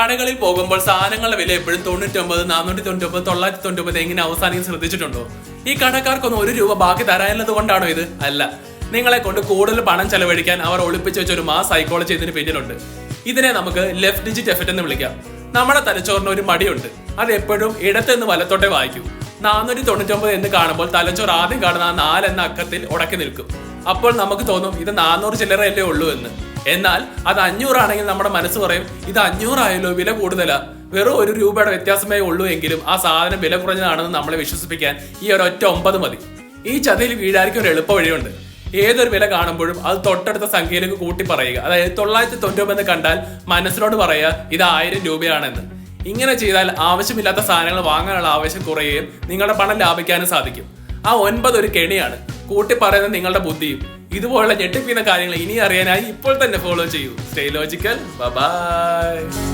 കടകളിൽ പോകുമ്പോൾ സാധനങ്ങളുടെ വില എപ്പോഴും 99, 499, 999 എങ്ങനെ അവസാനിക്കും ശ്രദ്ധിച്ചിട്ടുണ്ടോ? ഈ കടക്കാർക്കൊന്നും ₹1 ബാക്കി തരാനുള്ളത് കൊണ്ടാണോ ഇത്? അല്ല, നിങ്ങളെ കൊണ്ട് കൂടുതൽ പണം ചെലവഴിക്കാൻ അവർ ഒളിപ്പിച്ചു വെച്ച ഒരു സൈക്കോളജി ഇതിന് പിന്നിലുണ്ട്. ഇതിനെ നമുക്ക് ലെഫ്റ്റ് ഡിജിറ്റ് എഫക്റ്റ് എന്ന് വിളിക്കാം. നമ്മുടെ തലച്ചോറിന് ഒരു മടിയുണ്ട്, അത് എപ്പോഴും ഇടത്ത് നിന്ന് വലത്തോട്ടെ വായിക്കും. 499 എന്ന് കാണുമ്പോൾ തലച്ചോറ് ആദ്യം കാണുന്ന 4 എന്ന അക്കത്തിൽ ഉടക്കി നിൽക്കും. അപ്പോൾ നമുക്ക് തോന്നും ഇത് 400 ചില്ലറയല്ലേ ഉള്ളൂ എന്ന്. എന്നാൽ അത് 500 ആണെങ്കിൽ നമ്മുടെ മനസ്സ് പറയും ഇത് 500 ആയല്ലോ, വില കൂടുതലാ, വെറും ₹1 വ്യത്യാസമേ ഉള്ളൂ എങ്കിലും ആ സാധനം വില കുറഞ്ഞതാണെന്ന് നമ്മളെ വിശ്വസിപ്പിക്കാൻ ഈ ഒരൊറ്റ 9 മതി. ഈ ചതിയിൽ വീഴായിരിക്കും ഒരു എളുപ്പ വഴിയുണ്ട്. ഏതൊരു വില കാണുമ്പോഴും അത് തൊട്ടടുത്ത സംഖ്യയിലേക്ക് കൂട്ടി പറയുക. അതായത് 999 എന്ന് കണ്ടാൽ മനസ്സിനോട് പറയുക ഇത് ₹1000 ഇങ്ങനെ ചെയ്താൽ ആവശ്യമില്ലാത്ത സാധനങ്ങൾ വാങ്ങാനുള്ള ആവശ്യം കുറയുകയും നിങ്ങളുടെ പണം ലാഭിക്കാനും സാധിക്കും. ആ 9 ഒരു കെണിയാണ്, കൂട്ടി പറയുന്നത് നിങ്ങളുടെ ബുദ്ധിയും. ഇതുപോലുള്ള ഞെട്ടിപ്പിക്കുന്ന കാര്യങ്ങൾ ഇനി അറിയാനായി ഇപ്പോൾ തന്നെ ഫോളോ ചെയ്യൂ. Stay logical. ബൈ.